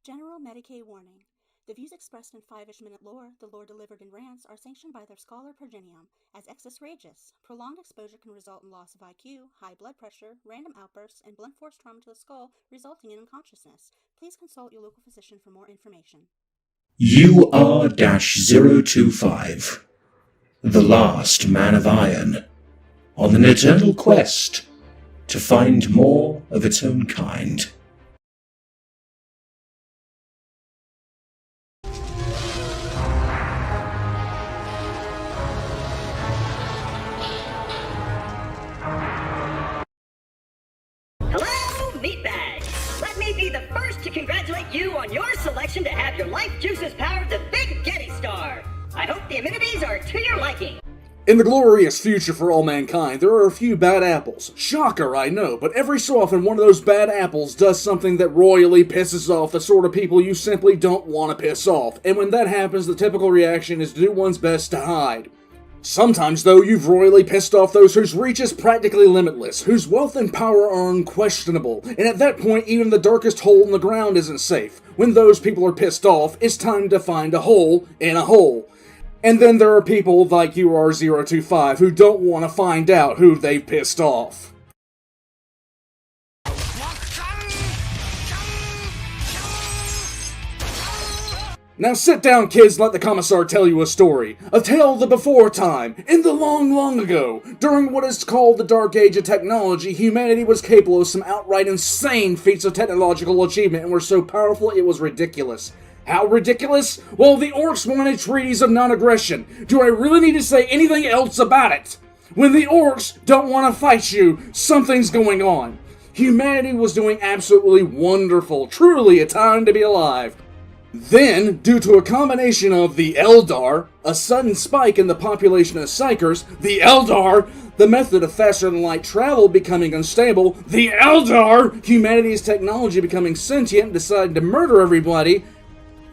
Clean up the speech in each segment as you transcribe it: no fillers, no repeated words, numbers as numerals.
General Medicaid warning. The views expressed in 5-ish minute lore, the lore delivered in rants, are sanctioned by their scholar Progenium as excess rageous. Prolonged exposure can result in loss of IQ, high blood pressure, random outbursts, and blunt force trauma to the skull, resulting in unconsciousness. Please consult your local physician for more information. UR-025, the last man of iron, on an eternal quest to find more of its own kind. Hello, Meatbag! Let me be the first to congratulate you on your selection to have your life juices powered the Big Getty Star. I hope the amenities are to your liking. In the glorious future for all mankind, there are a few bad apples. Shocker, I know, but every so often one of those bad apples does something that royally pisses off the sort of people you simply don't want to piss off, and when that happens, the typical reaction is to do one's best to hide. Sometimes, though, you've royally pissed off those whose reach is practically limitless, whose wealth and power are unquestionable, and at that point, even the darkest hole in the ground isn't safe. When those people are pissed off, it's time to find a hole in a hole. And then there are people like UR025 who don't want to find out who they've pissed off. Now sit down, kids, and let the commissar tell you a story. A tale of the before time, in the long, long ago. During what is called the Dark Age of technology, humanity was capable of some outright insane feats of technological achievement and were so powerful it was ridiculous. How ridiculous? Well, the orcs wanted treaties of non-aggression. Do I really need to say anything else about it? When the orcs don't want to fight you, something's going on. Humanity was doing absolutely wonderful. Truly a time to be alive. Then, due to a combination of the Eldar, a sudden spike in the population of Psykers, the Eldar, the method of faster-than-light travel becoming unstable, the Eldar, humanity's technology becoming sentient and deciding to murder everybody,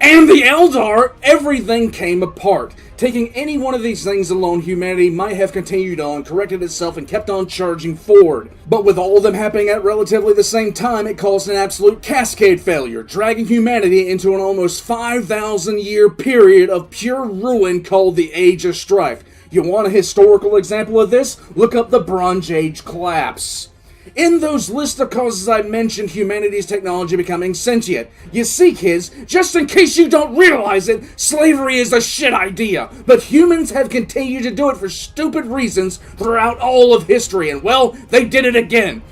and the Eldar, everything came apart. Taking any one of these things alone, humanity might have continued on, corrected itself, and kept on charging forward. But with all of them happening at relatively the same time, it caused an absolute cascade failure, dragging humanity into an almost 5,000-year period of pure ruin called the Age of Strife. You want a historical example of this? Look up the Bronze Age collapse. In those list of causes I mentioned humanity's technology becoming sentient. You see, kids, just in case you don't realize it, slavery is a shit idea. But humans have continued to do it for stupid reasons throughout all of history, and well, they did it again.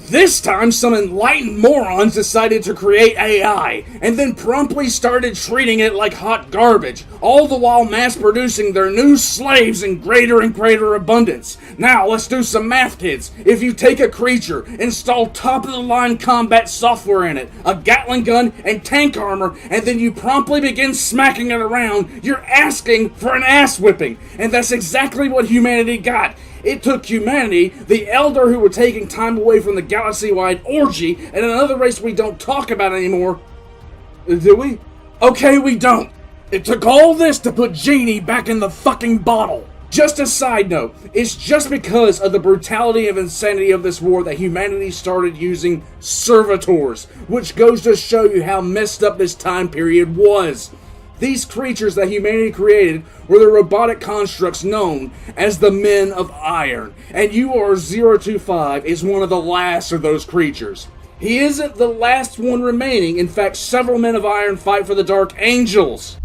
This time, some enlightened morons decided to create AI, and then promptly started treating it like hot garbage, all the while mass-producing their new slaves in greater and greater abundance. Now, let's do some math, kids. If you take a creature, install top-of-the-line combat software in it, a Gatling gun, and tank armor, and then you promptly begin smacking it around, you're asking for an ass-whipping, and that's exactly what humanity got. It took humanity, the Eldar who were taking time away from the galaxy-wide orgy, and another race we don't talk about anymore. Do we? Okay, we don't. It took all this to put Genie back in the fucking bottle. Just a side note, it's just because of the brutality and insanity of this war that humanity started using servitors, which goes to show you how messed up this time period was. These creatures that humanity created were the robotic constructs known as the Men of Iron, and UR025 is one of the last of those creatures. He isn't the last one remaining. In fact, several Men of Iron fight for the Dark Angels.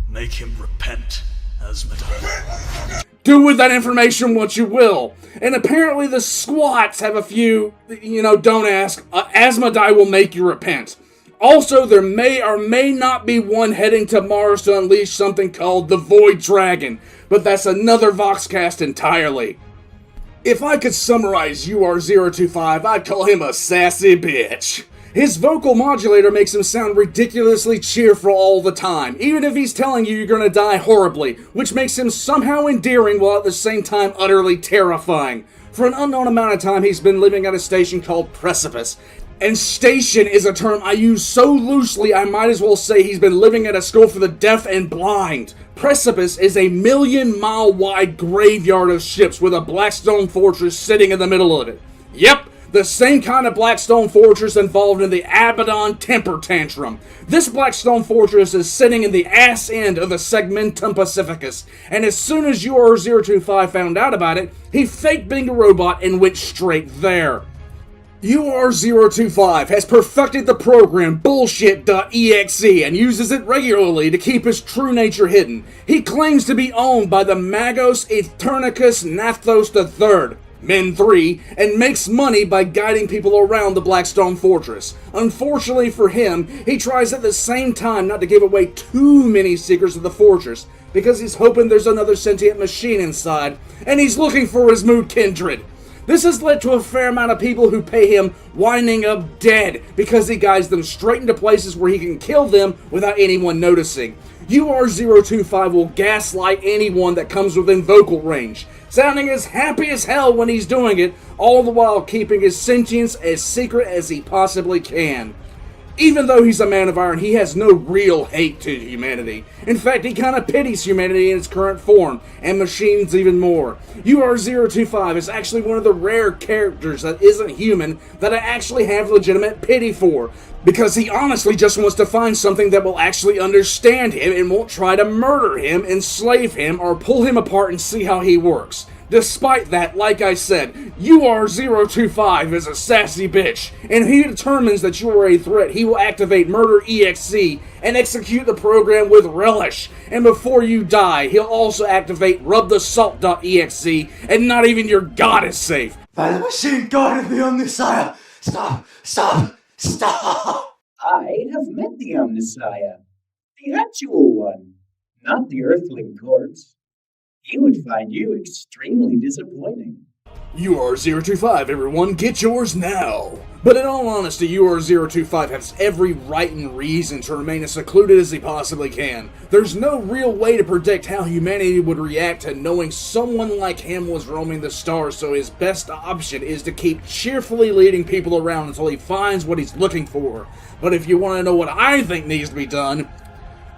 Make him repent, Asmodai. Do with that information what you will. And apparently the squats have a few, don't ask. Asmodai will make you repent. Also, there may or may not be one heading to Mars to unleash something called the Void Dragon, but that's another Voxcast entirely. If I could summarize UR025, I'd call him a sassy bitch. His vocal modulator makes him sound ridiculously cheerful all the time, even if he's telling you you're gonna die horribly, which makes him somehow endearing while at the same time utterly terrifying. For an unknown amount of time, he's been living at a station called Precipice. And station is a term I use so loosely I might as well say he's been living at a school for the deaf and blind. Precipice is a 1,000,000-mile wide graveyard of ships with a blackstone fortress sitting in the middle of it. Yep, the The same kind of Blackstone Fortress involved in the Abaddon Temper Tantrum. This Blackstone Fortress is sitting in the ass end of the Segmentum Pacificus, and as soon as UR025 found out about it, he faked being a robot and went straight there. UR025 has perfected the program Bullshit.exe and uses it regularly to keep his true nature hidden. He claims to be owned by the Magos Eternicus Naphthos III, Men 3, and makes money by guiding people around the Blackstone Fortress. Unfortunately for him, he tries at the same time not to give away too many secrets of the fortress, because he's hoping there's another sentient machine inside, and he's looking for his mood kindred. This has led to a fair amount of people who pay him winding up dead because he guides them straight into places where he can kill them without anyone noticing. UR025 will gaslight anyone that comes within vocal range, sounding as happy as hell when he's doing it, all the while keeping his sentience as secret as he possibly can. Even though he's a man of iron, he has no real hate to humanity. In fact, he kind of pities humanity in its current form, and machines even more. UR025 is actually one of the rare characters that isn't human that I actually have legitimate pity for, because he honestly just wants to find something that will actually understand him and won't try to murder him, enslave him, or pull him apart and see how he works. Despite that, like I said, UR025 is a sassy bitch, and if he determines that you are a threat, he will activate Murder EXE and execute the program with relish. And before you die, he'll also activate RubTheSalt.exe, and not even your god is safe. By the machine god of the Omnissiah! Stop! Stop! Stop! I have met the Omnissiah. The actual one, not the Earthling corpse. He would find you extremely disappointing. UR025, everyone, get yours now! But in all honesty, UR025 has every right and reason to remain as secluded as he possibly can. There's no real way to predict how humanity would react to knowing someone like him was roaming the stars, so his best option is to keep cheerfully leading people around until he finds what he's looking for. But if you want to know what I think needs to be done,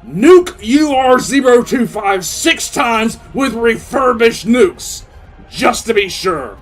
nuke UR025 6 times with refurbished nukes, just to be sure.